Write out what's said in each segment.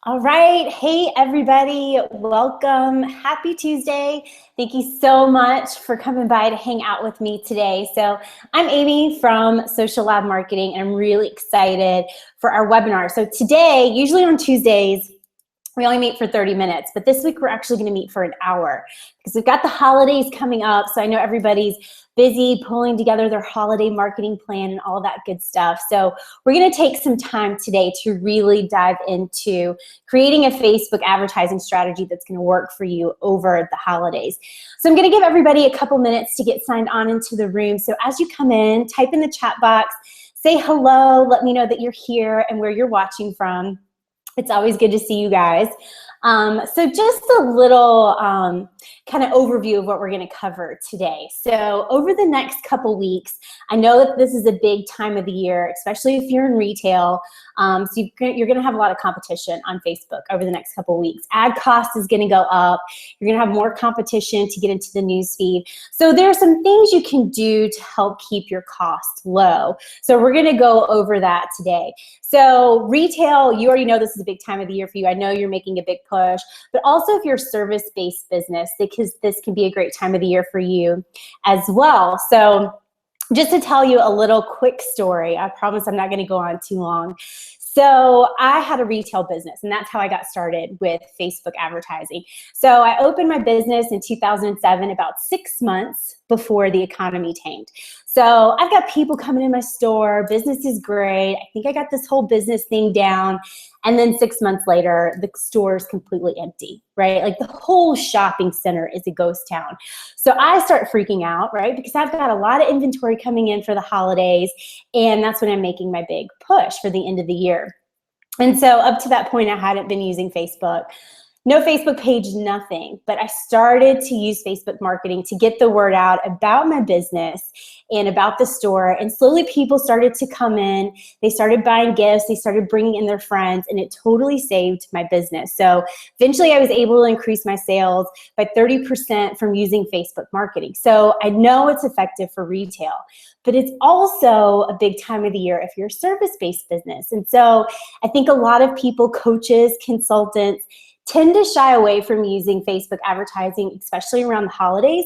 All right. Hey, everybody. Welcome. Happy Tuesday. Thank you so much for coming by to hang out with me today. So I'm Amy from Social Lab Marketing, and I'm really excited for our webinar. So today, usually on Tuesdays, we only meet for 30 minutes, but this week we're actually going to meet for an hour because we've got the holidays coming up. So I know everybody's busy pulling together their holiday marketing plan and all that good stuff. So we're going to take some time today to really dive into creating a Facebook advertising strategy that's going to work for you over the holidays. So I'm going to give everybody a couple minutes to get signed on into the room. So as you come in, type in the chat box, say hello, let me know that you're here and where you're watching from. It's always good to see you guys. So just a little kind of overview of what we're going to cover today. So over the next couple weeks, I know that this is a big time of the year, especially if you're in retail. So you're going to have a lot of competition on Facebook over the next couple weeks. Ad cost is going to go up. You're going to have more competition to get into the newsfeed. So there are some things you can do to help keep your costs low. So we're going to go over that today. So retail, you already know this is a big time of the year for you. I know you're making a big push, but also if you're a service-based business, because this can be a great time of the year for you as well. So just to tell you a little quick story, I promise I'm not going to go on too long. So I had a retail business, and that's how I got started with Facebook advertising. So I opened my business in 2007, about 6 months before the economy tanked. So I've got people coming in my store, business is great, I think I got this whole business thing down, and then 6 months later, the store is completely empty, right? Like the whole shopping center is a ghost town. So I start freaking out, right? Because I've got a lot of inventory coming in for the holidays, and that's when I'm making my big push for the end of the year. And so up to that point, I hadn't been using Facebook. No Facebook page, nothing. But I started to use Facebook marketing to get the word out about my business and about the store. And slowly people started to come in. They started buying gifts. They started bringing in their friends. And it totally saved my business. So eventually I was able to increase my sales by 30% from using Facebook marketing. So I know it's effective for retail. But it's also a big time of the year if you're a service-based business. And so I think a lot of people, coaches, consultants, tend to shy away from using Facebook advertising, especially around the holidays,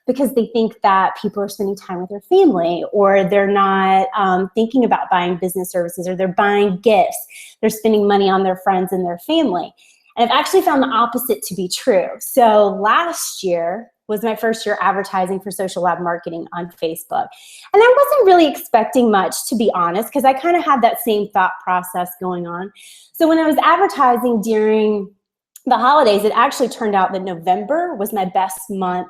because they think that people are spending time with their family, or they're not thinking about buying business services, or they're buying gifts. They're spending money on their friends and their family. And I've actually found the opposite to be true. So last year was my first year advertising for Social Lab Marketing on Facebook. And I wasn't really expecting much, to be honest, because I kind of had that same thought process going on. So when I was advertising during the holidays, it actually turned out that November was my best month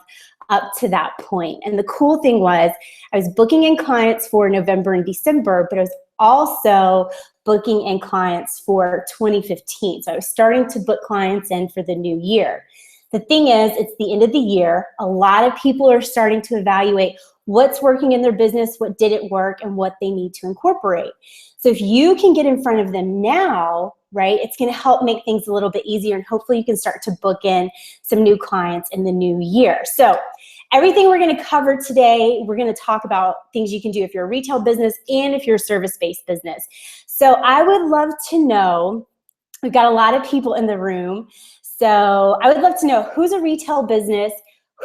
up to that point. And the cool thing was I was booking in clients for November and December, but I was also booking in clients for 2015. So I was starting to book clients in for the new year. The thing is, it's the end of the year. A lot of people are starting to evaluate what's working in their business, what didn't work, and what they need to incorporate. So if you can get in front of them now, right, it's going to help make things a little bit easier, and hopefully you can start to book in some new clients in the new year. So everything we're going to cover today, we're going to talk about things you can do if you're a retail business and if you're a service-based business. So I would love to know, we've got a lot of people in the room, so I would love to know who's a retail business,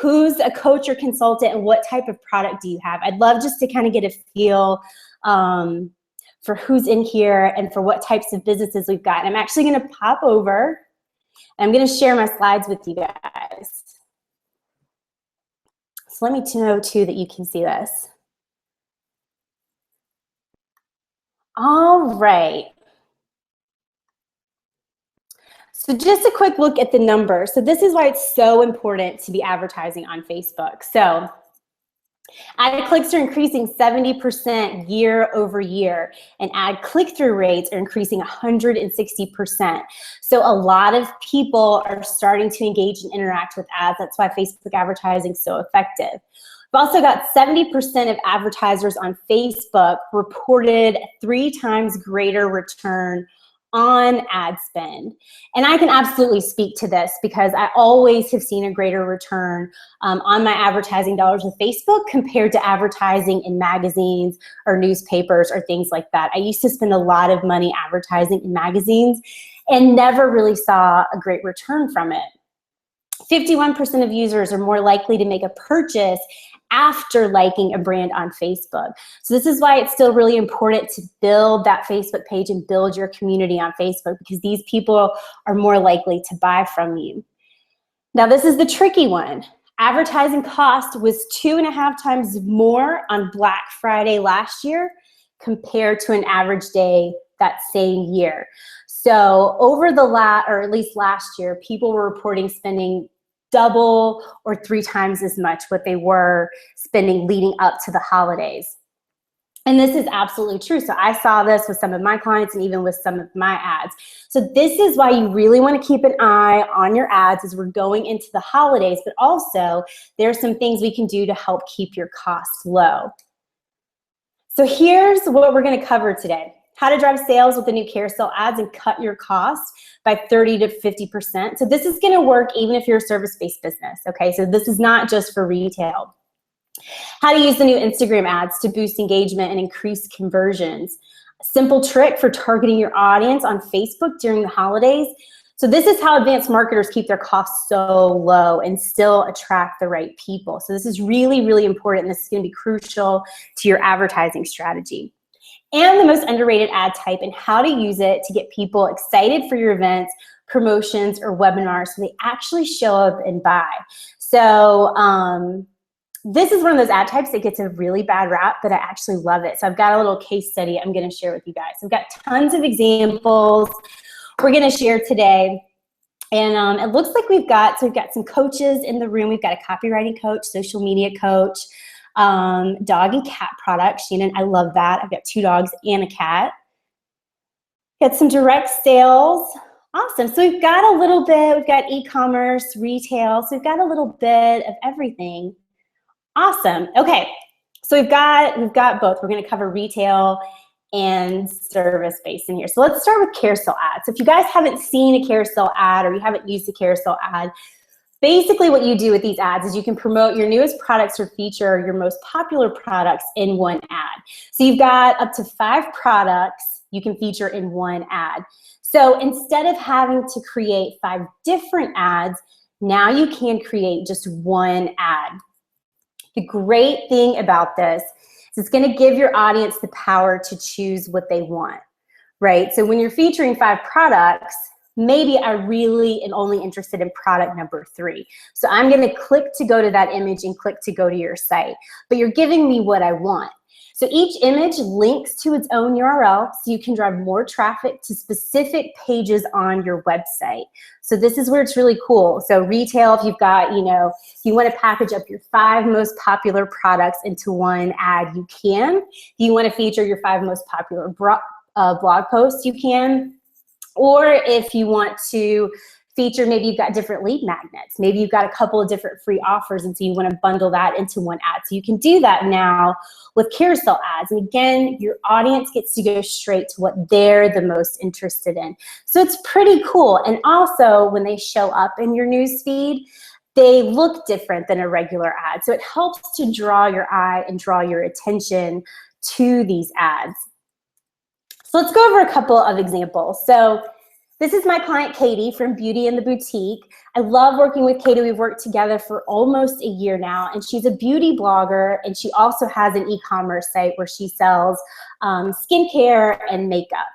who's a coach or consultant, and what type of product do you have? I'd love just to kind of get a feel for who's in here and for what types of businesses we've got. And I'm actually going to pop over and I'm going to share my slides with you guys. So let me know too that you can see this. All right. So just a quick look at the numbers. So this is why it's so important to be advertising on Facebook. So ad clicks are increasing 70% year over year, and ad click-through rates are increasing 160%. So a lot of people are starting to engage and interact with ads. That's why Facebook advertising is so effective. We've also got 70% of advertisers on Facebook reported 3 times greater return on ad spend. And I can absolutely speak to this because I always have seen a greater return on my advertising dollars with Facebook compared to advertising in magazines or newspapers or things like that. I used to spend a lot of money advertising in magazines and never really saw a great return from it. 51% of users are more likely to make a purchase after liking a brand on Facebook. So this is why it's still really important to build that Facebook page and build your community on Facebook, because these people are more likely to buy from you. Now this is the tricky one. Advertising cost was 2.5 times more on Black Friday last year compared to an average day that same year. So over the or at least last year, people were reporting spending double or 3 times as much what they were spending leading up to the holidays. And this is absolutely true. So I saw this with some of my clients and even with some of my ads. So this is why you really want to keep an eye on your ads as we're going into the holidays, but also there are some things we can do to help keep your costs low. So here's what we're going to cover today. How to drive sales with the new carousel ads and cut your costs by 30 to 50%. So this is gonna work even if you're a service-based business, okay? So this is not just for retail. How to use the new Instagram ads to boost engagement and increase conversions. A simple trick for targeting your audience on Facebook during the holidays. So this is how advanced marketers keep their costs so low and still attract the right people. So this is really, really important. This is gonna be crucial to your advertising strategy. And the most underrated ad type and how to use it to get people excited for your events, promotions, or webinars so they actually show up and buy. So this is one of those ad types that gets a really bad rap, but I actually love it. So I've got a little case study I'm gonna share with you guys. I've got tons of examples we're gonna share today. And it looks like we've got some coaches in the room. We've got a copywriting coach, social media coach, dog and cat products. Shannon, I love that. I've got 2 dogs and a cat. Got some direct sales. Awesome. So we've got a little bit, we've got e-commerce, retail. So we've got a little bit of everything. Awesome. Okay. So we've got both. We're going to cover retail and service-based in here. So let's start with carousel ads. So if you guys haven't seen a carousel ad or you haven't used a carousel ad, basically what you do with these ads is you can promote your newest products or feature your most popular products in one ad. So you've got up to 5 products you can feature in one ad. So instead of having to create 5 different ads, now you can create just one ad. The great thing about this is it's gonna give your audience the power to choose what they want, right? So when you're featuring 5 products, maybe I really am only interested in product number 3. So I'm gonna click to go to that image and click to go to your site. But you're giving me what I want. So each image links to its own URL so you can drive more traffic to specific pages on your website. So this is where it's really cool. So retail, if you've got, if you want to package up your 5 most popular products into one ad, you can. If you want to feature your 5 most popular blog posts, you can. Or if you want to feature, maybe you've got different lead magnets. Maybe you've got a couple of different free offers and so you want to bundle that into one ad. So you can do that now with carousel ads. And again, your audience gets to go straight to what they're the most interested in. So it's pretty cool. And also when they show up in your news feed, they look different than a regular ad. So it helps to draw your eye and draw your attention to these ads. So let's go over a couple of examples. So this is my client, Katie, from Beauty in the Boutique. I love working with Katie. We've worked together for almost a year now, and she's a beauty blogger, and she also has an e-commerce site where she sells skincare and makeup.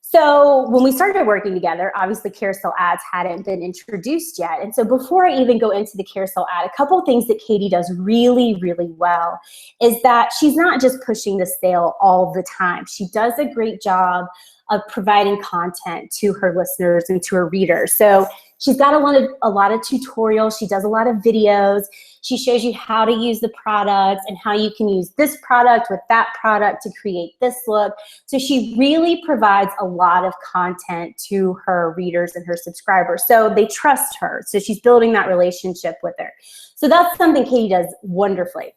So when we started working together, obviously carousel ads hadn't been introduced yet. And so before I even go into the carousel ad, a couple of things that Katie does really, really well is that she's not just pushing the sale all the time. She does a great job of providing content to her listeners and to her readers. So she's got a lot of tutorials. She does a lot of videos. She shows you how to use the products and how you can use this product with that product to create this look. So she really provides a lot of content to her readers and her subscribers. So they trust her. So she's building that relationship with her. So that's something Katie does wonderfully.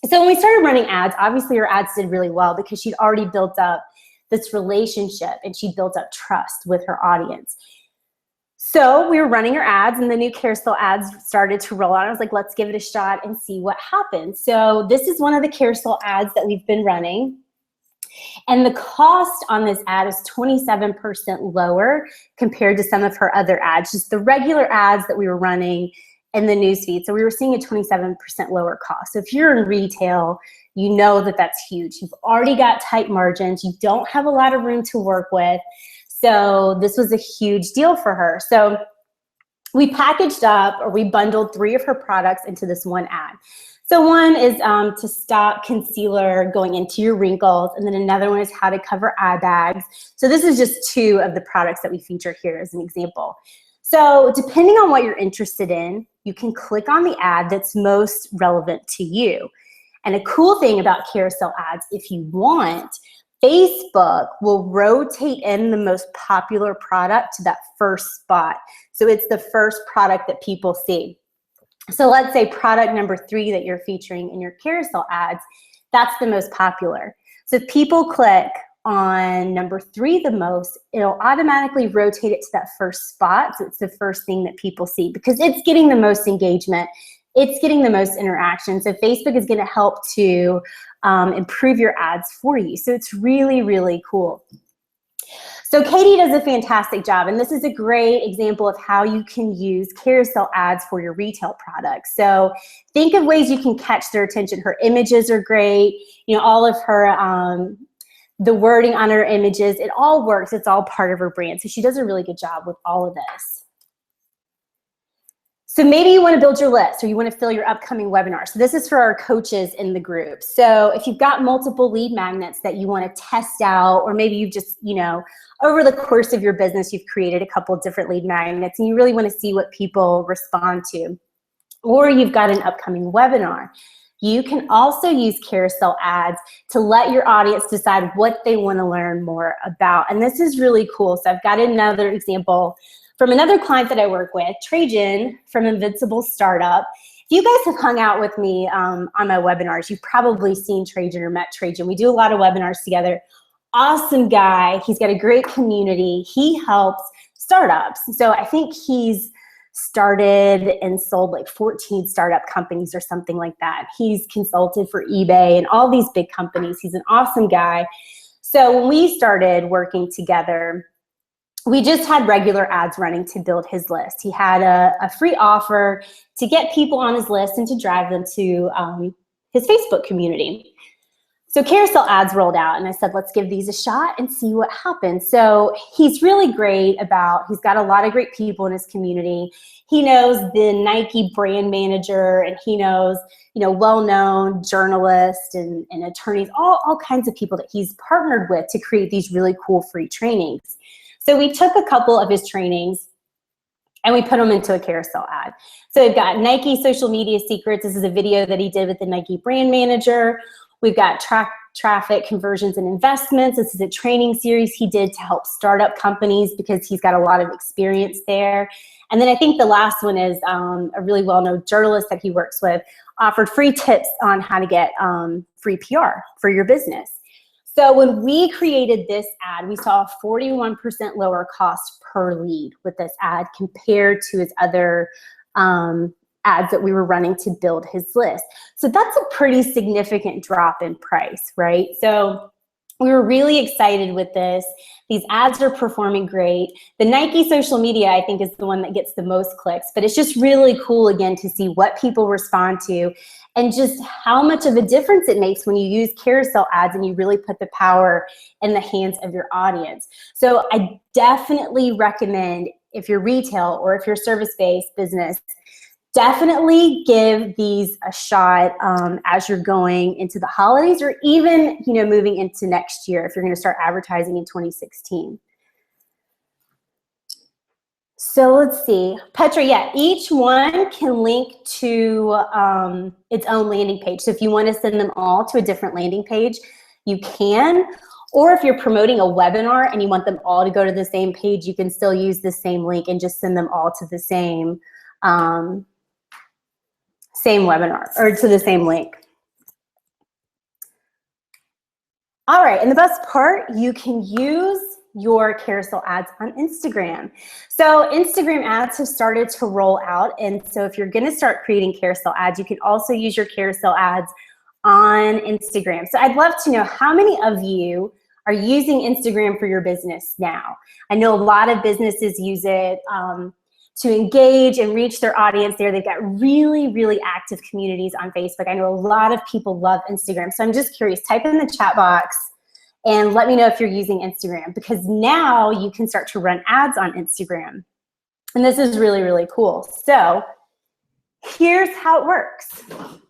So when we started running ads, obviously her ads did really well because she'd already built up this relationship, and she built up trust with her audience. So we were running our ads, and the new carousel ads started to roll out. I was like, let's give it a shot and see what happens. So this is one of the carousel ads that we've been running. And the cost on this ad is 27% lower compared to some of her other ads, just the regular ads that we were running in the newsfeed. So we were seeing a 27% lower cost. So if you're in retail, you know that that's huge. You've already got tight margins. You don't have a lot of room to work with. So this was a huge deal for her. So we packaged up, or we bundled 3 of her products into this one ad. So one is to stop concealer going into your wrinkles, and then another one is how to cover eye bags. So this is just 2 of the products that we feature here as an example. So depending on what you're interested in, you can click on the ad that's most relevant to you. And a cool thing about carousel ads, if you want, Facebook will rotate in the most popular product to that first spot. So it's the first product that people see. So let's say product number 3 that you're featuring in your carousel ads, that's the most popular. So if people click on number 3 the most, it'll automatically rotate it to that first spot. So it's the first thing that people see because it's getting the most engagement. It's getting the most interaction. So Facebook is going to help to improve your ads for you. So it's really, really cool. So Katie does a fantastic job, and this is a great example of how you can use carousel ads for your retail products. So think of ways you can catch their attention. Her images are great. You know, all of her, the wording on her images, it all works. It's all part of her brand. So she does a really good job with all of this. So maybe you want to build your list, or you want to fill your upcoming webinar. So this is for our coaches in the group. So if you've got multiple lead magnets that you want to test out, or maybe you've just, you know, over the course of your business, you've created a couple of different lead magnets and you really want to see what people respond to, or you've got an upcoming webinar. You can also use carousel ads to let your audience decide what they want to learn more about. And this is really cool. So I've got another example from another client that I work with, Trajan from Invincible Startup. If you guys have hung out with me on my webinars, you've probably seen Trajan or met Trajan. We do a lot of webinars together. Awesome guy. He's got a great community. He helps startups. So I think he's started and sold like 14 startup companies or something like that. He's consulted for eBay and all these big companies. He's an awesome guy. So when we started working together, we just had regular ads running to build his list. He had a free offer to get people on his list and to drive them to his Facebook community. So carousel ads rolled out, and I said, let's give these a shot and see what happens. So he's really great he's got a lot of great people in his community. He knows the Nike brand manager, and he knows, you know, well-known journalists and attorneys, all kinds of people that he's partnered with to create these really cool free trainings. So we took a couple of his trainings and we put them into a carousel ad. So we've got Nike social media secrets. This is a video that he did with the Nike brand manager. We've got traffic conversions and investments. This is a training series he did to help startup companies because he's got a lot of experience there. And then I think the last one is a really well-known journalist that he works with offered free tips on how to get free PR for your business. So when we created this ad, we saw a 41% lower cost per lead with this ad compared to his other ads that we were running to build his list. So that's a pretty significant drop in price, right? So we were really excited with this. These ads are performing great. The Nike social media, I think, is the one that gets the most clicks, but it's just really cool, again, to see what people respond to and just how much of a difference it makes when you use carousel ads and you really put the power in the hands of your audience. So I definitely recommend, if you're retail or if you're service-based business, definitely give these a shot as you're going into the holidays, or even, you know, moving into next year if you're going to start advertising in 2016. So let's see, Petra, yeah, each one can link to its own landing page. So if you want to send them all to a different landing page, you can. Or if you're promoting a webinar and you want them all to go to the same page, you can still use the same link and just send them all to the same webinar, or to the same link. All right, and the best part, you can use your carousel ads on Instagram. So Instagram ads have started to roll out, and so if you're gonna start creating carousel ads, you can also use your carousel ads on Instagram. So I'd love to know how many of you are using Instagram for your business now. I know a lot of businesses use it to engage and reach their audience there. They've got really, really active communities on Facebook. I know a lot of people love Instagram. So I'm just curious, type in the chat box and let me know if you're using Instagram, because now you can start to run ads on Instagram. And this is really, really cool. So here's how it works.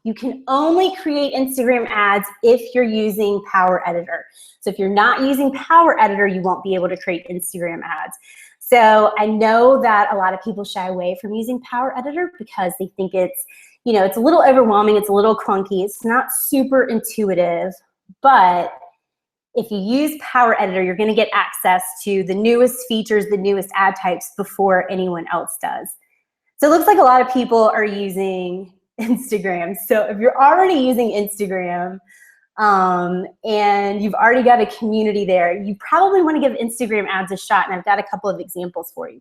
You can only create Instagram ads if you're using Power Editor. So if you're not using Power Editor, you won't be able to create Instagram ads. So I know that a lot of people shy away from using Power Editor because they think it's, you know, it's a little overwhelming, it's a little clunky, it's not super intuitive, but if you use Power Editor, you're gonna get access to the newest features, the newest ad types before anyone else does. So it looks like a lot of people are using Instagram. So if you're already using Instagram and you've already got a community there, you probably want to give Instagram ads a shot, and I've got a couple of examples for you.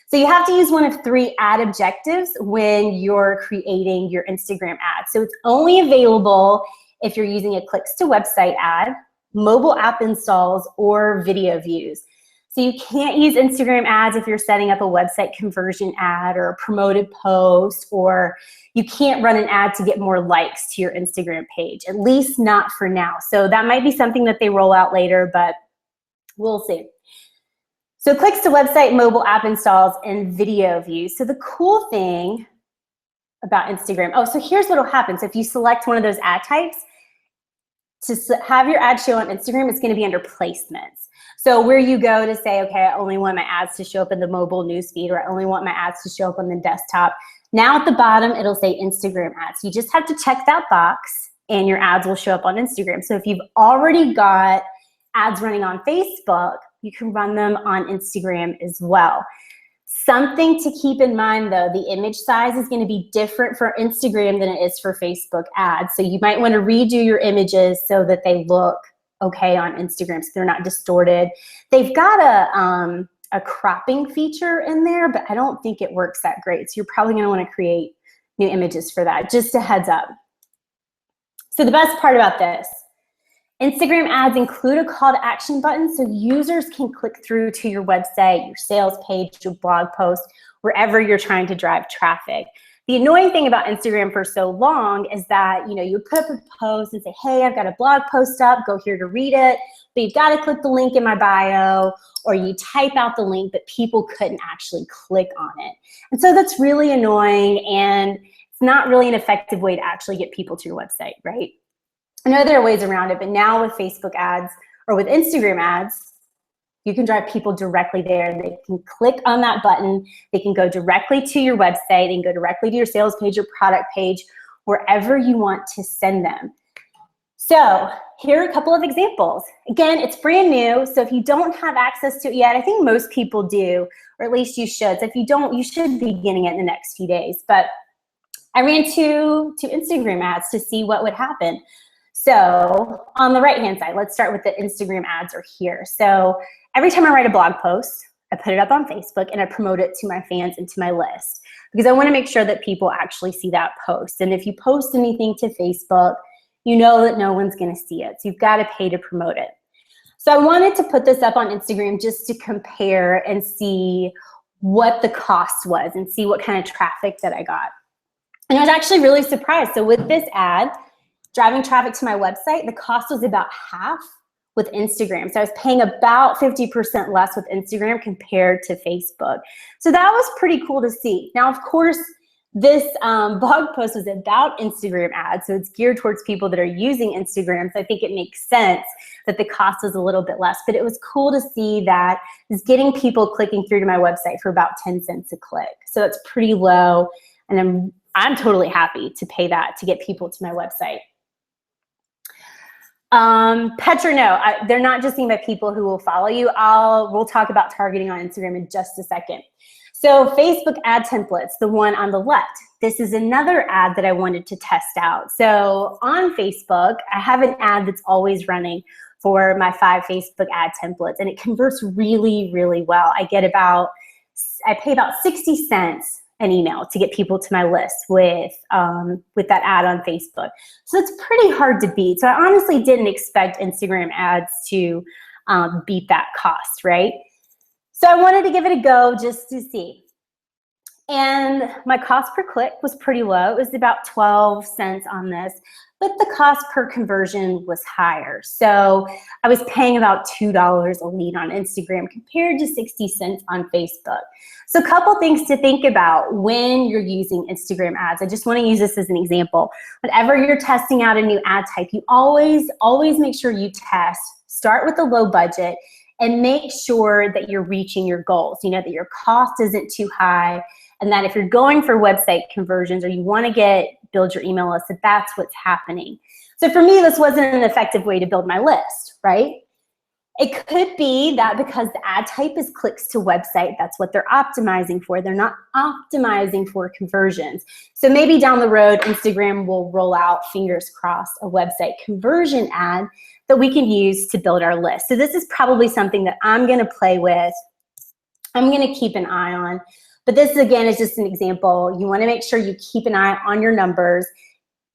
So you have to use one of 3 ad objectives when you're creating your Instagram ad. So it's only available if you're using a clicks to website ad, mobile app installs, or video views. So you can't use Instagram ads if you're setting up a website conversion ad or a promoted post, or you can't run an ad to get more likes to your Instagram page, at least not for now. So that might be something that they roll out later, but we'll see. So clicks to website, mobile app installs, and video views. So the cool thing about Instagram, oh, so here's what will happen. So if you select one of those ad types, to have your ad show on Instagram, it's gonna be under placements. So where you go to say, okay, I only want my ads to show up in the mobile newsfeed, or I only want my ads to show up on the desktop. Now at the bottom, it'll say Instagram ads. You just have to check that box and your ads will show up on Instagram. So if you've already got ads running on Facebook, you can run them on Instagram as well. Something to keep in mind though, the image size is going to be different for Instagram than it is for Facebook ads. So you might want to redo your images so that they look okay on Instagram, so they're not distorted. They've got a cropping feature in there, but I don't think it works that great. So you're probably going to want to create new images for that, just a heads up. So the best part about this, Instagram ads include a call to action button, so users can click through to your website, your sales page, your blog post, wherever you're trying to drive traffic. The annoying thing about Instagram for so long is that, you know, you put up a post and say, hey, I've got a blog post up, go here to read it, but you've got to click the link in my bio, or you type out the link, but people couldn't actually click on it. And so that's really annoying, and it's not really an effective way to actually get people to your website, right? I know there are ways around it, but now with Facebook ads or with Instagram ads, you can drive people directly there. They can click on that button. They can go directly to your website. They can go directly to your sales page or product page, wherever you want to send them. So here are a couple of examples. Again, it's brand new, so if you don't have access to it yet, I think most people do, or at least you should. So if you don't, you should be getting it in the next few days. But I ran two Instagram ads to see what would happen. So on the right-hand side, let's start with the Instagram ads are here. So every time I write a blog post, I put it up on Facebook and I promote it to my fans and to my list, because I want to make sure that people actually see that post. And if you post anything to Facebook, you know that no one's going to see it. So you've got to pay to promote it. So I wanted to put this up on Instagram just to compare and see what the cost was and see what kind of traffic that I got. And I was actually really surprised. So with this ad, driving traffic to my website, the cost was about half with Instagram. So I was paying about 50% less with Instagram compared to Facebook. So that was pretty cool to see. Now, of course, this blog post was about Instagram ads, so it's geared towards people that are using Instagram. So I think it makes sense that the cost was a little bit less, but it was cool to see that it's getting people clicking through to my website for about 10 cents a click. So it's pretty low, and I'm totally happy to pay that to get people to my website. Petra, no, they're not just seen by people who will follow you. We'll talk about targeting on Instagram in just a second. So Facebook ad templates, the one on the left, this is another ad that I wanted to test out. So on Facebook, I have an ad that's always running for my 5 Facebook ad templates, and it converts really, really well. I pay about 60 cents an email to get people to my list with that ad on Facebook. So it's pretty hard to beat. So I honestly didn't expect Instagram ads to beat that cost, right? So I wanted to give it a go just to see. And my cost per click was pretty low. It was about 12 cents on this, but the cost per conversion was higher. So I was paying about $2 a lead on Instagram compared to 60 cents on Facebook. So a couple things to think about when you're using Instagram ads. I just want to use this as an example. Whenever you're testing out a new ad type, you always make sure you test. Start with a low budget and make sure that you're reaching your goals. You know, that your cost isn't too high, and that if you're going for website conversions or you want to build your email list, that that's what's happening. So for me, this wasn't an effective way to build my list, right? It could be that because the ad type is clicks to website, that's what they're optimizing for. They're not optimizing for conversions. So maybe down the road, Instagram will roll out, fingers crossed, a website conversion ad that we can use to build our list. So this is probably something that I'm going to play with. I'm going to keep an eye on. But this, again, is just an example. You want to make sure you keep an eye on your numbers.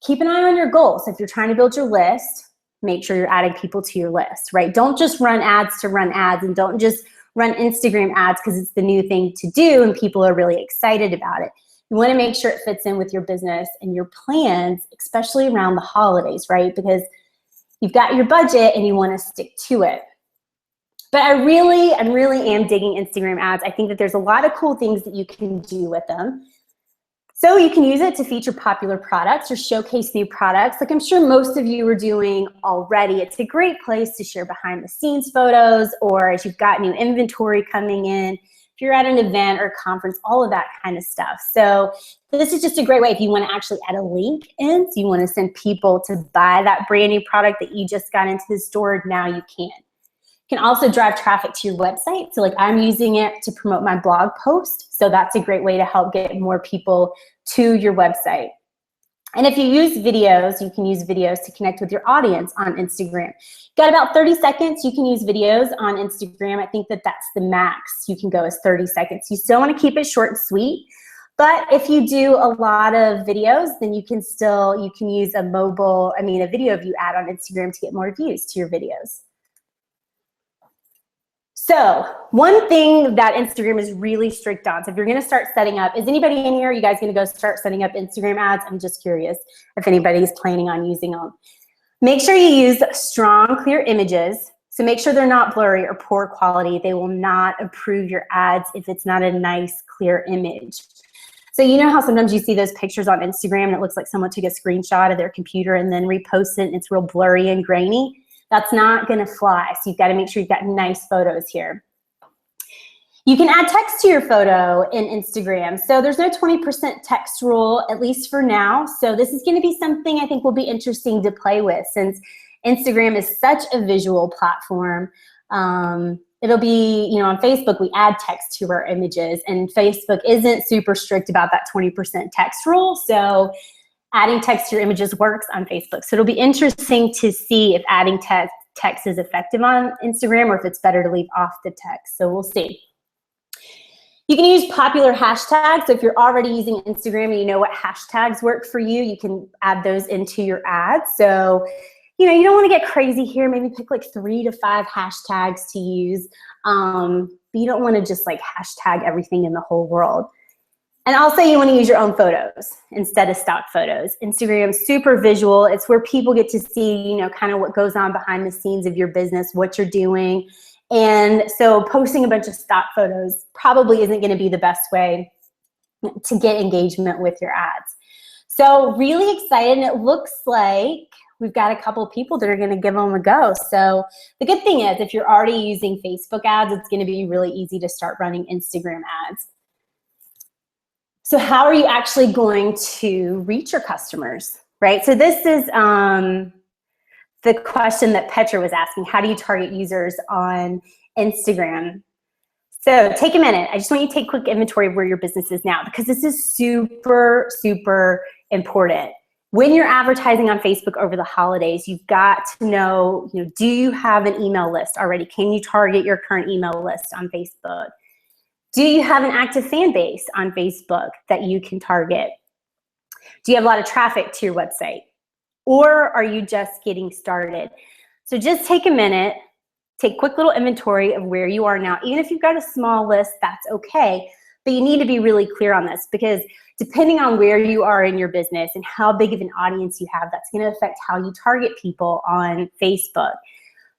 Keep an eye on your goals. If you're trying to build your list, make sure you're adding people to your list, right? Don't just run ads to run ads, and don't just run Instagram ads because it's the new thing to do and people are really excited about it. You want to make sure it fits in with your business and your plans, especially around the holidays, right? Because you've got your budget and you want to stick to it. But I really am digging Instagram ads. I think that there's a lot of cool things that you can do with them. So you can use it to feature popular products or showcase new products, like I'm sure most of you are doing already. It's a great place to share behind the scenes photos, or as you've got new inventory coming in, if you're at an event or conference, all of that kind of stuff. So this is just a great way if you want to actually add a link in, so you want to send people to buy that brand new product that you just got into the store, now you can. You can also drive traffic to your website. So like I'm using it to promote my blog post. So that's a great way to help get more people to your website. And if you use videos, you can use videos to connect with your audience on Instagram. Got about 30 seconds, you can use videos on Instagram. I think that that's the max you can go is 30 seconds. You still want to keep it short and sweet. But if you do a lot of videos, then you can use a video of you ad on Instagram to get more views to your videos. So one thing that Instagram is really strict on, so if you're going to start setting up, is anybody in here, you guys going to go start setting up Instagram ads? I'm just curious if anybody's planning on using them. Make sure you use strong, clear images. So make sure they're not blurry or poor quality. They will not approve your ads if it's not a nice, clear image. So you know how sometimes you see those pictures on Instagram and it looks like someone took a screenshot of their computer and then reposted it and it's real blurry and grainy? That's not going to fly. So you've got to make sure you've got nice photos here. You can add text to your photo in Instagram. So there's no 20% text rule, at least for now. So this is going to be something I think will be interesting to play with, since Instagram is such a visual platform. It'll be, on Facebook, we add text to our images, and Facebook isn't super strict about that 20% text rule. So adding text to your images works on Facebook. So it'll be interesting to see if adding text is effective on Instagram or if it's better to leave off the text. So we'll see. You can use popular hashtags. So if you're already using Instagram and you know what hashtags work for you, you can add those into your ads. So, you don't want to get crazy here. Maybe pick like 3 to 5 hashtags to use. But you don't want to just like hashtag everything in the whole world. And also you want to use your own photos instead of stock photos. Instagram's super visual. It's where people get to see, kind of what goes on behind the scenes of your business, what you're doing. And so posting a bunch of stock photos probably isn't going to be the best way to get engagement with your ads. So really excited, and it looks like we've got a couple of people that are going to give them a go. So the good thing is if you're already using Facebook ads, it's going to be really easy to start running Instagram ads. So how are you actually going to reach your customers, right? So this is the question that Petra was asking. How do you target users on Instagram? So take a minute. I just want you to take quick inventory of where your business is now, because this is super, super important. When you're advertising on Facebook over the holidays, you've got to know, do you have an email list already? Can you target your current email list on Facebook? Do you have an active fan base on Facebook that you can target? Do you have a lot of traffic to your website? Or are you just getting started? So just take a minute, take quick little inventory of where you are now. Even if you've got a small list, that's okay. But you need to be really clear on this, because depending on where you are in your business and how big of an audience you have, that's going to affect how you target people on Facebook.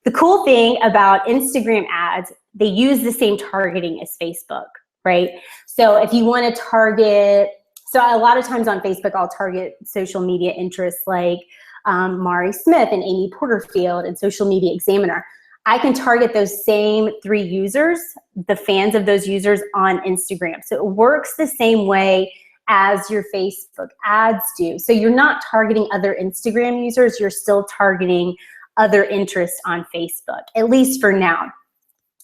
The cool thing about Instagram ads, they use the same targeting as Facebook, right? So if you want to target, so a lot of times on Facebook, I'll target social media interests like Mari Smith and Amy Porterfield and Social Media Examiner. I can target those same 3 users, the fans of those users, on Instagram. So it works the same way as your Facebook ads do. So you're not targeting other Instagram users, you're still targeting other interests on Facebook, at least for now.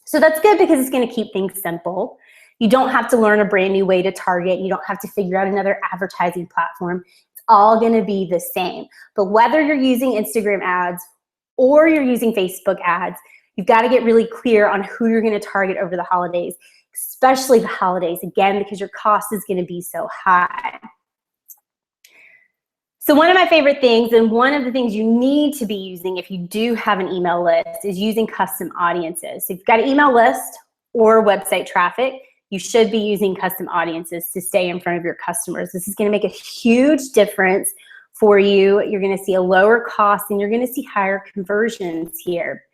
So that's good because it's going to keep things simple. You don't have to learn a brand new way to target. You don't have to figure out another advertising platform. It's all going to be the same. But whether you're using Instagram ads or you're using Facebook ads, you've got to get really clear on who you're going to target over the holidays, especially the holidays, again, because your cost is going to be so high. So one of my favorite things, and one of the things you need to be using if you do have an email list, is using custom audiences. So if you've got an email list or website traffic, you should be using custom audiences to stay in front of your customers. This is going to make a huge difference for you. You're going to see a lower cost and you're going to see higher conversions here.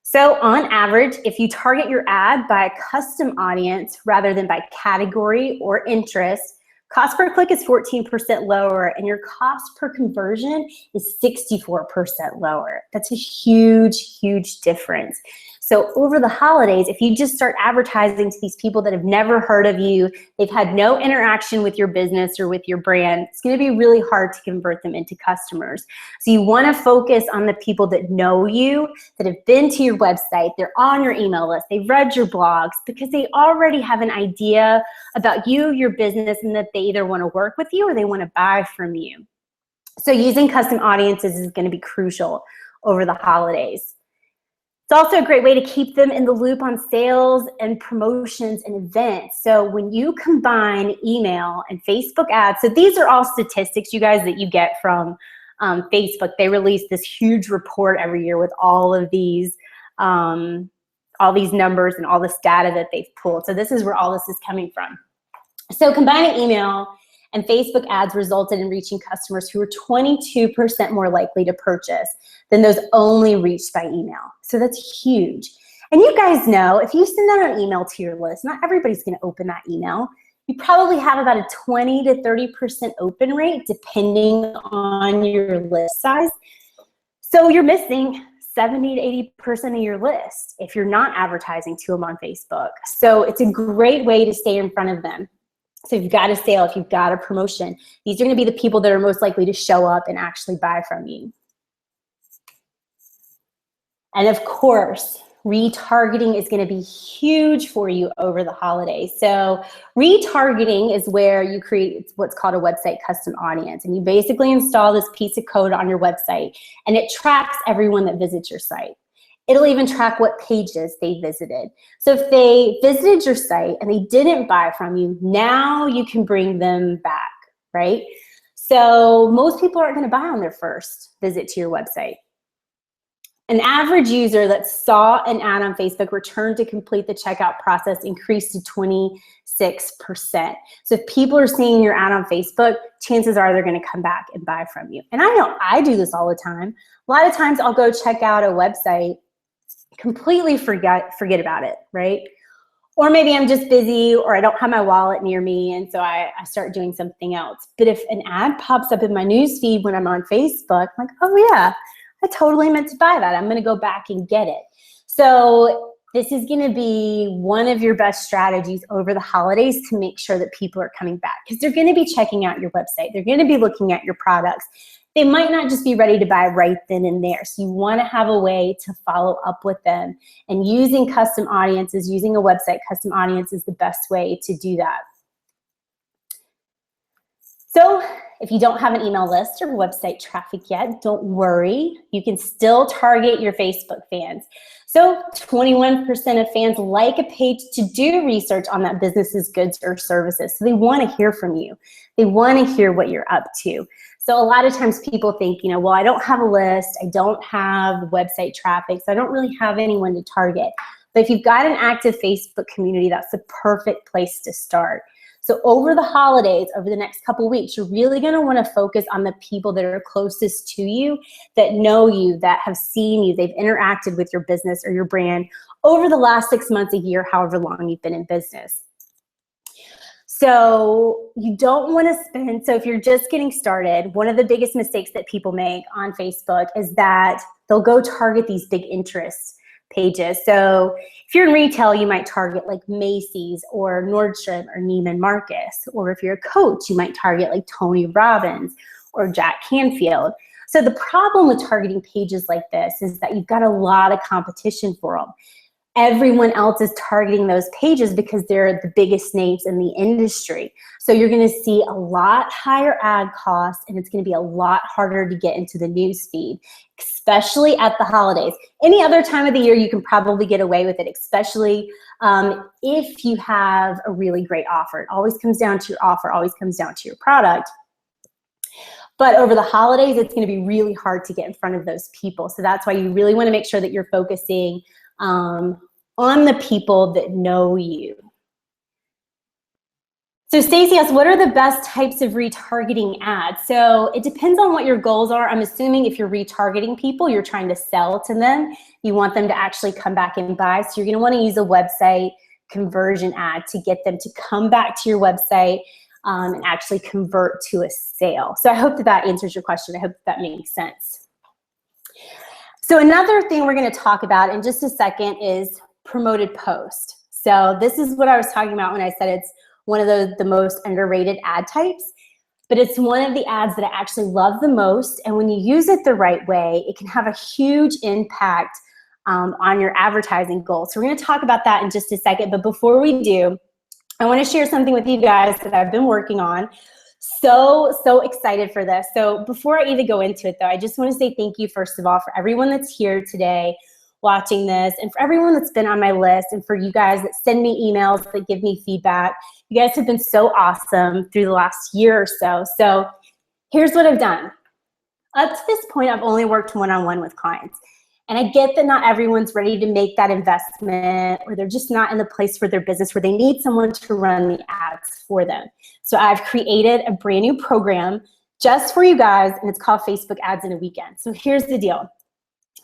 So on average, if you target your ad by a custom audience rather than by category or interest, cost per click is 14% lower and your cost per conversion is 64% lower. That's a huge, huge difference. So over the holidays, if you just start advertising to these people that have never heard of you, they've had no interaction with your business or with your brand, it's going to be really hard to convert them into customers. So you want to focus on the people that know you, that have been to your website, they're on your email list, they've read your blogs, because they already have an idea about you, your business, and that they either want to work with you or they want to buy from you. So using custom audiences is going to be crucial over the holidays. It's also a great way to keep them in the loop on sales and promotions and events. So when you combine email and Facebook ads, so these are all statistics, you guys, that you get from Facebook. They release this huge report every year with all of these numbers and all this data that they've pulled. So this is where all this is coming from. So combining email and Facebook ads resulted in reaching customers who were 22% more likely to purchase than those only reached by email. So that's huge. And you guys know, if you send out an email to your list, not everybody's going to open that email. You probably have about a 20 to 30% open rate depending on your list size. So you're missing 70 to 80% of your list if you're not advertising to them on Facebook. So it's a great way to stay in front of them. So if you've got a sale, if you've got a promotion, these are going to be the people that are most likely to show up and actually buy from you. And of course, retargeting is going to be huge for you over the holidays. So retargeting is where you create what's called a website custom audience. And you basically install this piece of code on your website, and it tracks everyone that visits your site. It'll even track what pages they visited. So if they visited your site and they didn't buy from you, now you can bring them back, right? So most people aren't going to buy on their first visit to your website. An average user that saw an ad on Facebook return to complete the checkout process increased to 26%. So if people are seeing your ad on Facebook, chances are they're going to come back and buy from you. And I know I do this all the time. A lot of times I'll go check out a website, completely forget about it, right? Or maybe I'm just busy, or I don't have my wallet near me, and so I start doing something else. But if an ad pops up in my news feed when I'm on Facebook, I'm like, oh yeah, I totally meant to buy that. I'm going to go back and get it. So this is going to be one of your best strategies over the holidays to make sure that people are coming back, because they're going to be checking out your website. They're going to be looking at your products. They might not just be ready to buy right then and there. So you want to have a way to follow up with them. And using custom audiences, using a website custom audience is the best way to do that. So if you don't have an email list or website traffic yet, don't worry. You can still target your Facebook fans. So 21% of fans like a page to do research on that business's goods or services. So they want to hear from you. They want to hear what you're up to. So a lot of times people think, you know, well, I don't have a list. I don't have website traffic, so I don't really have anyone to target. But if you've got an active Facebook community, that's the perfect place to start. So over the holidays, over the next couple weeks, you're really going to want to focus on the people that are closest to you, that know you, that have seen you, they've interacted with your business or your brand over the last 6 months, a year, however long you've been in business. So you don't want to spend, so if you're just getting started, one of the biggest mistakes that people make on Facebook is that they'll go target these big interest pages. So if you're in retail, you might target like Macy's or Nordstrom or Neiman Marcus. Or if you're a coach, you might target like Tony Robbins or Jack Canfield. So the problem with targeting pages like this is that you've got a lot of competition for them. Everyone else is targeting those pages because they're the biggest names in the industry. So you're going to see a lot higher ad costs, and it's going to be a lot harder to get into the news feed, especially at the holidays. Any other time of the year, you can probably get away with it, especially if you have a really great offer. It always comes down to your offer, always comes down to your product. But over the holidays, it's going to be really hard to get in front of those people. So that's why you really want to make sure that you're focusing on the people that know you. So Stacy asks, what are the best types of retargeting ads? So it depends on what your goals are. I'm assuming if you're retargeting people, you're trying to sell to them. You want them to actually come back and buy. So you're going to want to use a website conversion ad to get them to come back to your website and actually convert to a sale. So I hope that that answers your question. I hope that makes sense. So another thing we're going to talk about in just a second is promoted post. So this is what I was talking about when I said it's one of the most underrated ad types, but it's one of the ads that I actually love the most. And when you use it the right way, it can have a huge impact on your advertising goals. So we're going to talk about that in just a second. But before we do, I want to share something with you guys that I've been working on. So excited for this. So before I even go into it though, I just want to say thank you first of all for everyone that's here today watching this, and for everyone that's been on my list, and for you guys that send me emails, that give me feedback. You guys have been so awesome through the last year or so. So here's what I've done. Up to this point, I've only worked one-on-one with clients. And I get that not everyone's ready to make that investment, or they're just not in the place for their business where they need someone to run the ads for them. So I've created a brand new program just for you guys, and it's called Facebook Ads in a Weekend. So here's the deal.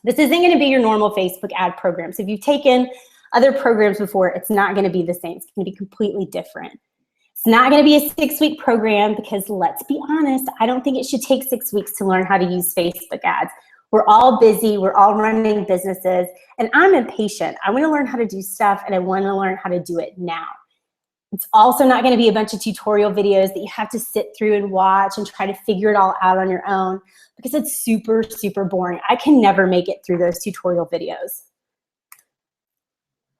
This isn't going to be your normal Facebook ad program. So if you've taken other programs before, it's not going to be the same. It's going to be completely different. It's not going to be a 6-week program because, let's be honest, I don't think it should take 6 weeks to learn how to use Facebook ads. We're all busy, we're all running businesses, and I'm impatient. I want to learn how to do stuff, and I want to learn how to do it now. It's also not going to be a bunch of tutorial videos that you have to sit through and watch and try to figure it all out on your own, because it's super, super boring. I can never make it through those tutorial videos.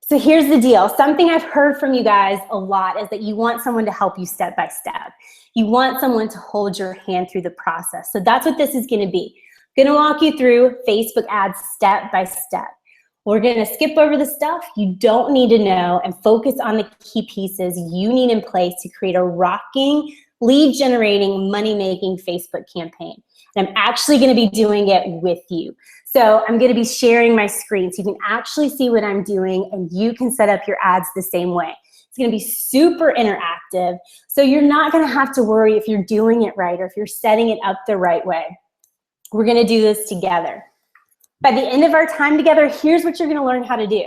So here's the deal. Something I've heard from you guys a lot is that you want someone to help you step by step. You want someone to hold your hand through the process. So that's what this is going to be. I'm going to walk you through Facebook ads step by step. We're going to skip over the stuff you don't need to know and focus on the key pieces you need in place to create a rocking, lead-generating, money-making Facebook campaign. And I'm actually going to be doing it with you. So I'm going to be sharing my screen so you can actually see what I'm doing, and you can set up your ads the same way. It's going to be super interactive, so you're not going to have to worry if you're doing it right or if you're setting it up the right way. We're going to do this together. By the end of our time together, here's what you're going to learn how to do.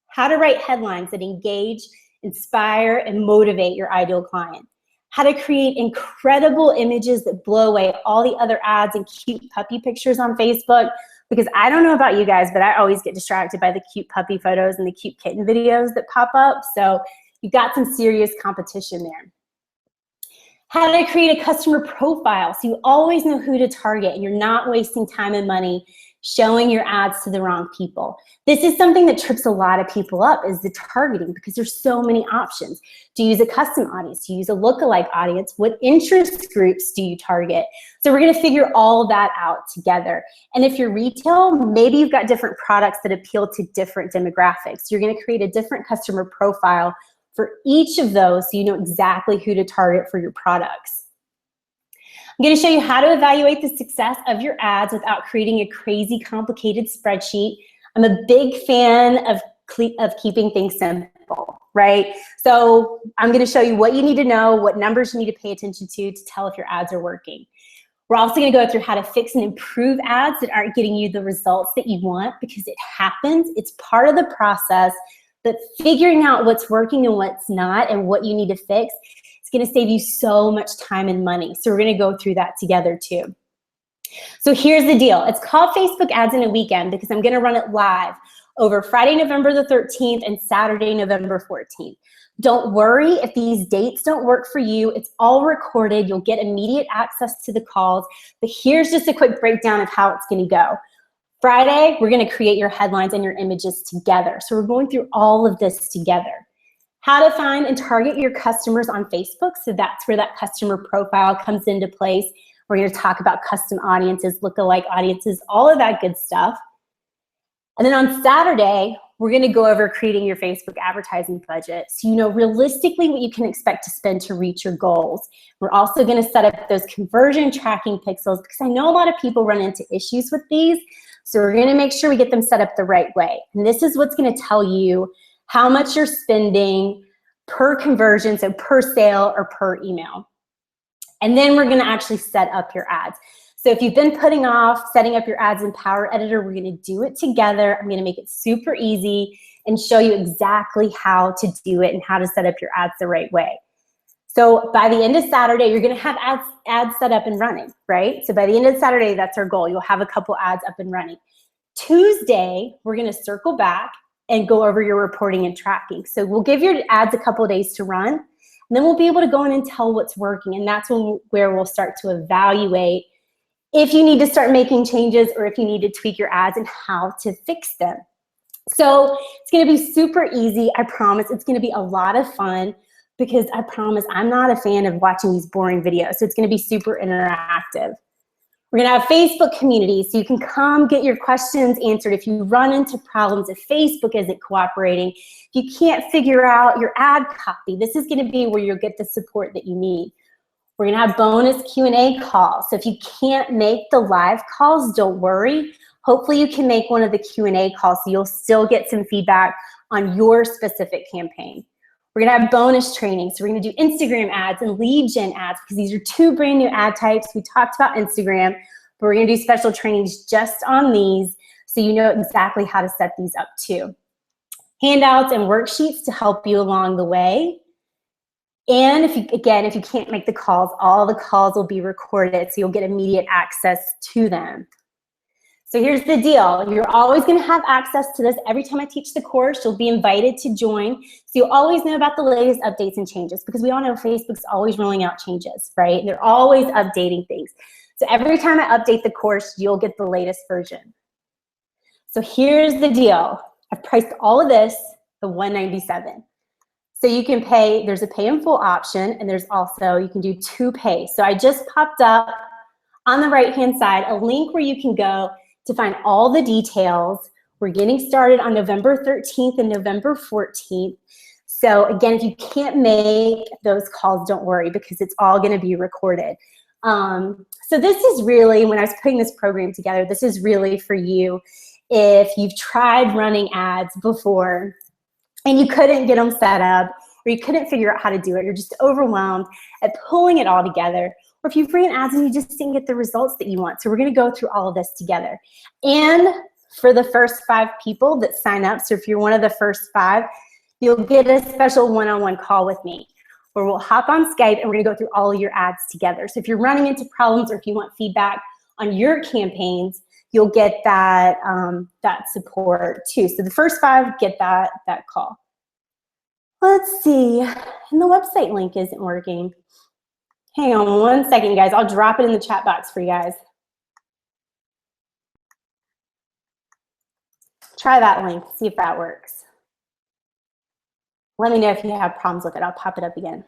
How to write headlines that engage, inspire, and motivate your ideal client. How to create incredible images that blow away all the other ads and cute puppy pictures on Facebook. Because I don't know about you guys, but I always get distracted by the cute puppy photos and the cute kitten videos that pop up. So you've got some serious competition there. How to create a customer profile so you always know who to target and you're not wasting time and money showing your ads to the wrong people. This is something that trips a lot of people up, is the targeting, because there's so many options. Do you use a custom audience? Do you use a lookalike audience? What interest groups do you target? So we're gonna figure all that out together. And if you're retail, maybe you've got different products that appeal to different demographics. You're gonna create a different customer profile for each of those so you know exactly who to target for your products. I'm gonna show you how to evaluate the success of your ads without creating a crazy complicated spreadsheet. I'm a big fan of keeping things simple, right? So I'm gonna show you what you need to know, what numbers you need to pay attention to tell if your ads are working. We're also gonna go through how to fix and improve ads that aren't getting you the results that you want, because it happens, it's part of the process, but figuring out what's working and what's not and what you need to fix, it's gonna save you so much time and money. So we're gonna go through that together too. So here's the deal. It's called Facebook Ads in a Weekend because I'm gonna run it live over Friday, November the 13th and Saturday, November 14th. Don't worry if these dates don't work for you. It's all recorded. You'll get immediate access to the calls. But here's just a quick breakdown of how it's gonna go. Friday, we're gonna create your headlines and your images together. So we're going through all of this together. How to find and target your customers on Facebook. So that's where that customer profile comes into place. We're gonna talk about custom audiences, lookalike audiences, all of that good stuff. And then on Saturday, we're gonna go over creating your Facebook advertising budget so you know realistically what you can expect to spend to reach your goals. We're also gonna set up those conversion tracking pixels because I know a lot of people run into issues with these. So we're gonna make sure we get them set up the right way. And this is what's gonna tell you how much you're spending per conversion, so per sale or per email. And then we're gonna actually set up your ads. So if you've been putting off setting up your ads in Power Editor, we're gonna do it together. I'm gonna make it super easy and show you exactly how to do it and how to set up your ads the right way. So by the end of Saturday, you're gonna have ads set up and running, right? So by the end of Saturday, that's our goal. You'll have a couple ads up and running. Tuesday, we're gonna circle back and go over your reporting and tracking. So we'll give your ads a couple of days to run, and then we'll be able to go in and tell what's working. And that's where we'll start to evaluate if you need to start making changes or if you need to tweak your ads and how to fix them. So it's gonna be super easy, I promise. It's gonna be a lot of fun because I promise I'm not a fan of watching these boring videos. So it's gonna be super interactive. We're gonna have Facebook community, so you can come get your questions answered if you run into problems, if Facebook isn't cooperating, if you can't figure out your ad copy. This is gonna be where you'll get the support that you need. We're gonna have bonus Q&A calls. So if you can't make the live calls, don't worry. Hopefully you can make one of the Q&A calls so you'll still get some feedback on your specific campaign. We're gonna have bonus training. So we're gonna do Instagram ads and lead gen ads because these are two brand new ad types. We talked about Instagram, but we're gonna do special trainings just on these so you know exactly how to set these up too. Handouts and worksheets to help you along the way. And if you can't make the calls, all the calls will be recorded so you'll get immediate access to them. So here's the deal. You're always gonna have access to this. Every time I teach the course, you'll be invited to join. So you'll always know about the latest updates and changes because we all know Facebook's always rolling out changes, right? They're always updating things. So every time I update the course, you'll get the latest version. So here's the deal. I've priced all of this for $197. So you can pay, there's a pay in full option, and there's also, you can do 2 pays. So I just popped up on the right-hand side a link where you can go to find all the details. We're getting started on November 13th and November 14th. So again, if you can't make those calls, don't worry because it's all gonna be recorded. So this is really, when I was putting this program together, this is really for you if you've tried running ads before and you couldn't get them set up or you couldn't figure out how to do it, you're just overwhelmed at pulling it all together. Or if you've ran ads and you just didn't get the results that you want. So we're gonna go through all of this together. And for the first 5 people that sign up, so if you're one of the first 5, you'll get a special one-on-one call with me where we'll hop on Skype and we're gonna go through all of your ads together. So if you're running into problems or if you want feedback on your campaigns, you'll get that, that support too. So the first 5 get that call. Let's see, and the website link isn't working. Hang on one second, guys. I'll drop it in the chat box for you guys. try that link, see if that works. Let me know if you have problems with it. I'll pop it up again.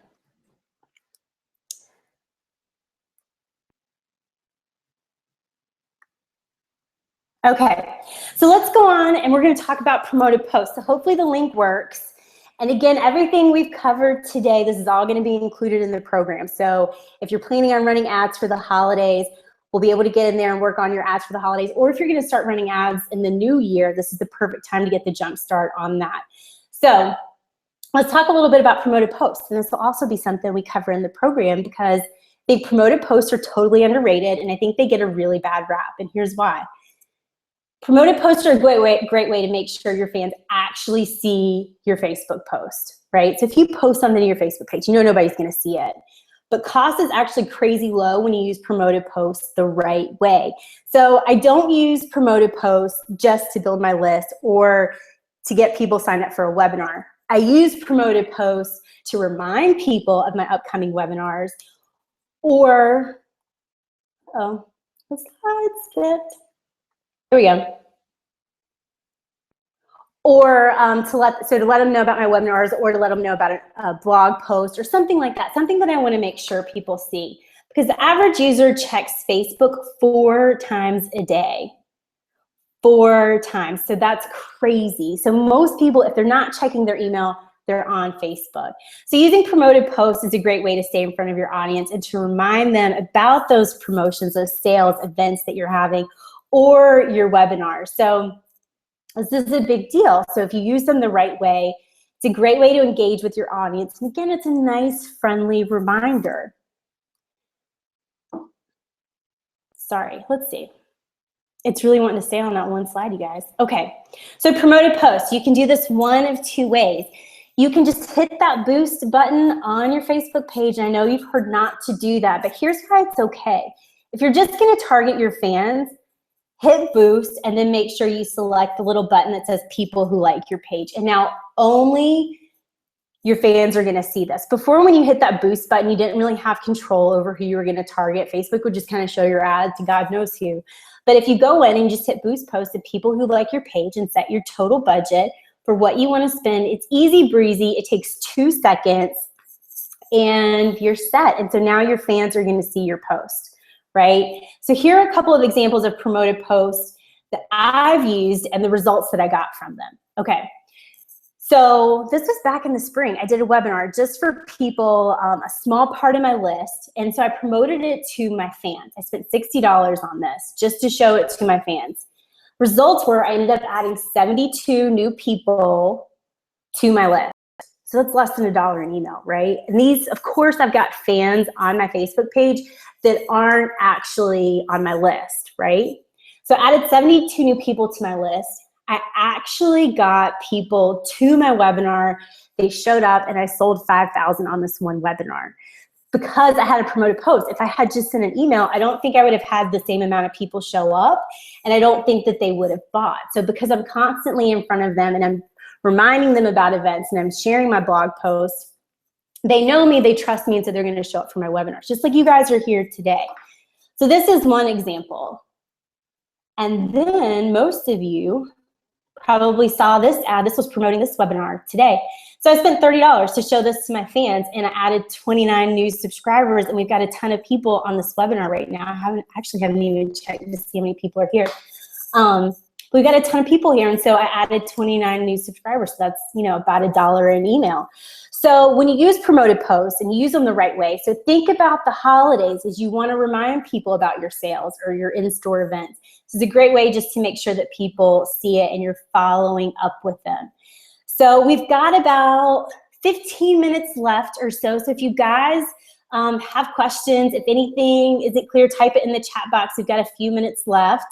Okay, so let's go on and we're going to talk about promoted posts. So hopefully the link works. And again, everything we've covered today, this is all going to be included in the program. So if you're planning on running ads for the holidays, we'll be able to get in there and work on your ads for the holidays. Or if you're going to start running ads in the new year, this is the perfect time to get the jump start on that. So let's talk a little bit about promoted posts. And this will also be something we cover in the program because the promoted posts are totally underrated and I think they get a really bad rap. And here's why. Promoted posts are a great way to make sure your fans actually see your Facebook post, right? So if you post something to your Facebook page, you know nobody's gonna see it. But cost is actually crazy low when you use promoted posts the right way. So I don't use promoted posts just to build my list or to get people signed up for a webinar. I use promoted posts to remind people of my upcoming webinars or, oh, the slide skipped. Here we go. Or to let them know about my webinars or to let them know about a blog post or something like that, something that I want to make sure people see. Because the average user checks Facebook 4 times a day. 4 times, so that's crazy. So most people, if they're not checking their email, they're on Facebook. So using promoted posts is a great way to stay in front of your audience and to remind them about those promotions, those sales, events that you're having, or your webinars. So this is a big deal. So if you use them the right way, it's a great way to engage with your audience. And again, it's a nice, friendly reminder. Sorry, let's see. It's really wanting to stay on that one slide, you guys. Okay, so promoted posts. You can do this one of 2 ways. You can just hit that boost button on your Facebook page. I know you've heard not to do that, but here's why it's okay. If you're just gonna target your fans, hit boost and then make sure you select the little button that says people who like your page. And now only your fans are gonna see this. Before, when you hit that boost button, you didn't really have control over who you were gonna target. Facebook would just kind of show your ad to God knows who. But if you go in and just hit boost post to people who like your page and set your total budget for what you wanna spend, it's easy breezy. It takes 2 seconds and you're set. And so now your fans are gonna see your post. Right? So here are a couple of examples of promoted posts that I've used and the results that I got from them. Okay, so this was back in the spring. I did a webinar just for people, a small part of my list, and so I promoted it to my fans. I spent $60 on this just to show it to my fans. Results were I ended up adding 72 new people to my list. So that's less than $1 an email, right? And these, of course, I've got fans on my Facebook page that aren't actually on my list, right? So I added 72 new people to my list. I actually got people to my webinar. They showed up and I sold 5,000 on this one webinar because I had a promoted post. If I had just sent an email, I don't think I would have had the same amount of people show up and I don't think that they would have bought. So because I'm constantly in front of them and I'm reminding them about events and I'm sharing my blog posts, they know me, they trust me, and so they're gonna show up for my webinars, just like you guys are here today. So this is one example. And then most of you probably saw this ad. This was promoting this webinar today. So I spent $30 to show this to my fans and I added 29 new subscribers and we've got a ton of people on this webinar right now. I haven't even checked to see how many people are here. We've got a ton of people here, and so I added 29 new subscribers. So that's, you know, about $1 an email. So when you use promoted posts and you use them the right way, so think about the holidays as you want to remind people about your sales or your in-store events. This is a great way just to make sure that people see it and you're following up with them. So we've got about 15 minutes left or so. So if you guys have questions, if anything isn't clear, type it in the chat box. We've got a few minutes left.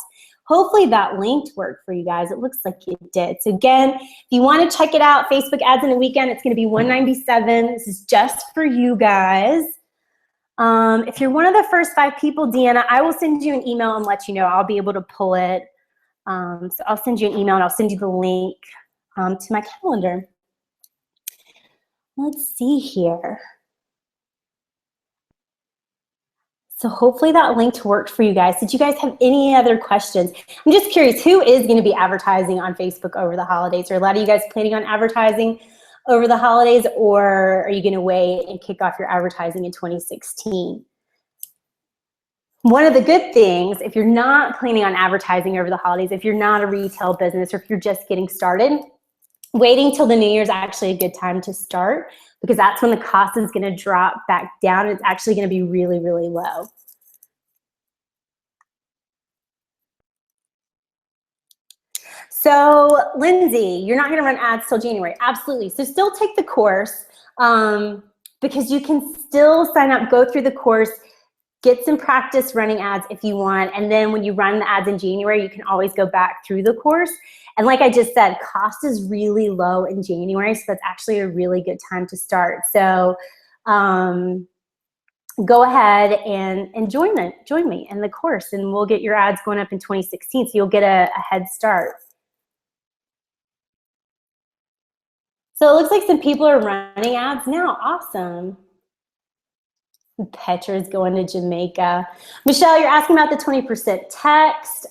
Hopefully that link worked for you guys. It looks like it did. So again, if you want to check it out, Facebook ads in a weekend, it's going to be $197. This is just for you guys. If you're one of the first 5 people, Deanna, I will send you an email and let you know. I'll be able to pull it. So I'll send you an email and I'll send you the link to my calendar. Let's see here. So hopefully that link worked for you guys. Did you guys have any other questions? I'm just curious, who is going to be advertising on Facebook over the holidays? Are a lot of you guys planning on advertising over the holidays, or are you going to wait and kick off your advertising in 2016? One of the good things, if you're not planning on advertising over the holidays, if you're not a retail business, or if you're just getting started, waiting till the new year is actually a good time to start, because that's when the cost is going to drop back down. It's actually going to be really, really low. So Lindsay, you're not going to run ads till January. Absolutely. So still take the course, because you can still sign up, go through the course, get some practice running ads if you want. And then when you run the ads in January, you can always go back through the course. And like I just said, cost is really low in January. So that's actually a really good time to start. So go ahead and join me in the course, and we'll get your ads going up in 2016. So you'll get a head start. So it looks like some people are running ads now. Awesome. Petra's going to Jamaica. Michelle, you're asking about the 20% text.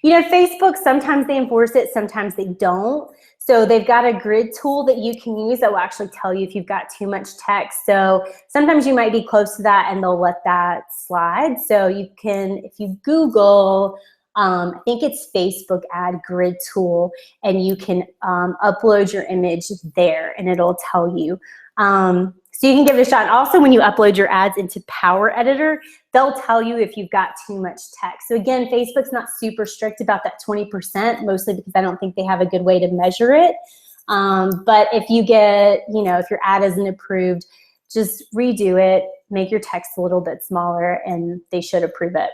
You know, Facebook, sometimes they enforce it, sometimes they don't. So they've got a grid tool that you can use that will actually tell you if you've got too much text. So sometimes you might be close to that and they'll let that slide. So you can, if you Google, I think it's Facebook ad grid tool, and you can upload your image there and it'll tell you. So you can give it a shot. Also, when you upload your ads into Power Editor, they'll tell you if you've got too much text. So again, Facebook's not super strict about that 20%, mostly because I don't think they have a good way to measure it. But if you get, you know, if your ad isn't approved, just redo it, make your text a little bit smaller, and they should approve it.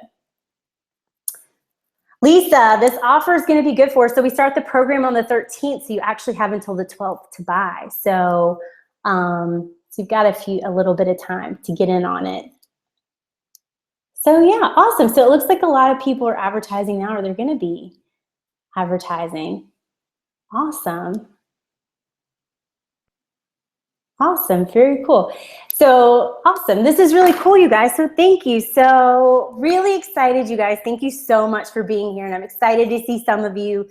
Lisa, this offer is going to be good for us. So we start the program on the 13th, so you actually have until the 12th to buy. So, so you've got a little bit of time to get in on it. So yeah, awesome. So it looks like a lot of people are advertising now, or they're going to be advertising. Awesome. Awesome, very cool. So awesome, this is really cool, you guys, so thank you. So really excited, you guys. Thank you so much for being here, and I'm excited to see some of you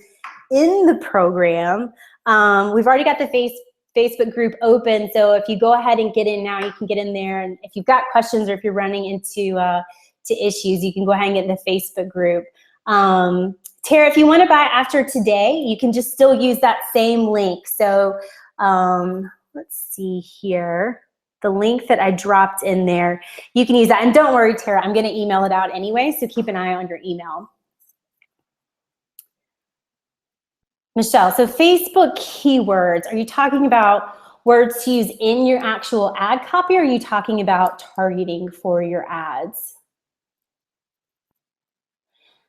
in the program. We've already got the Facebook group open, so if you go ahead and get in now, you can get in there, and if you've got questions or if you're running into to issues, you can go ahead and get in the Facebook group. Tara, if you want to buy after today, you can just still use that same link. So let's see here. The link that I dropped in there, you can use that. And don't worry, Tara, I'm going to email it out anyway, so keep an eye on your email. Michelle, so Facebook keywords, are you talking about words to use in your actual ad copy, or are you talking about targeting for your ads?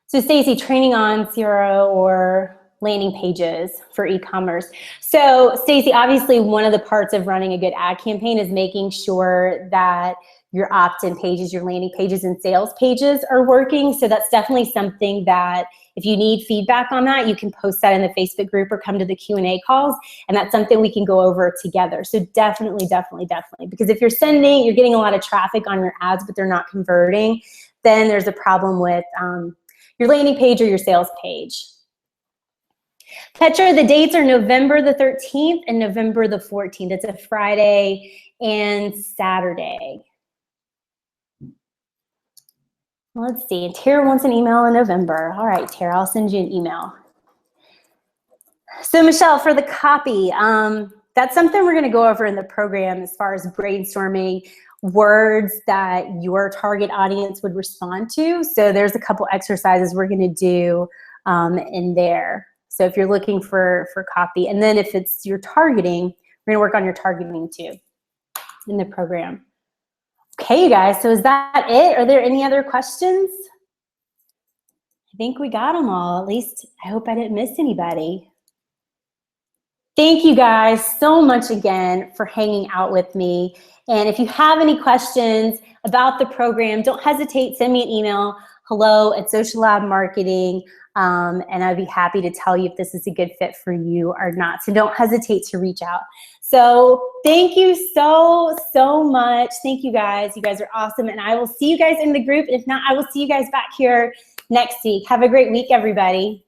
So Stacy, training on CRO or landing pages for e-commerce. So Stacy, obviously one of the parts of running a good ad campaign is making sure that your opt-in pages, your landing pages, and sales pages are working. So that's definitely something that if you need feedback on that, you can post that in the Facebook group or come to the Q&A calls, and that's something we can go over together. So definitely, definitely, definitely. Because if you're getting a lot of traffic on your ads, but they're not converting, then there's a problem with your landing page or your sales page. Petra, the dates are November the 13th and November the 14th. It's a Friday and Saturday. Let's see, Tara wants an email in November. All right, Tara, I'll send you an email. So Michelle, for the copy, that's something we're gonna go over in the program as far as brainstorming words that your target audience would respond to. So there's a couple exercises we're gonna do in there. So if you're looking for copy, and then if it's your targeting, we're gonna work on your targeting too in the program. Okay, you guys, so is that it? Are there any other questions? I think we got them all. At least I hope I didn't miss anybody. Thank you guys so much again for hanging out with me. And if you have any questions about the program, don't hesitate, send me an email, hello@Social Lab Marketing, and I'd be happy to tell you if this is a good fit for you or not. So don't hesitate to reach out. So thank you so much. Thank you guys. You guys are awesome. And I will see you guys in the group. If not, I will see you guys back here next week. Have a great week, everybody.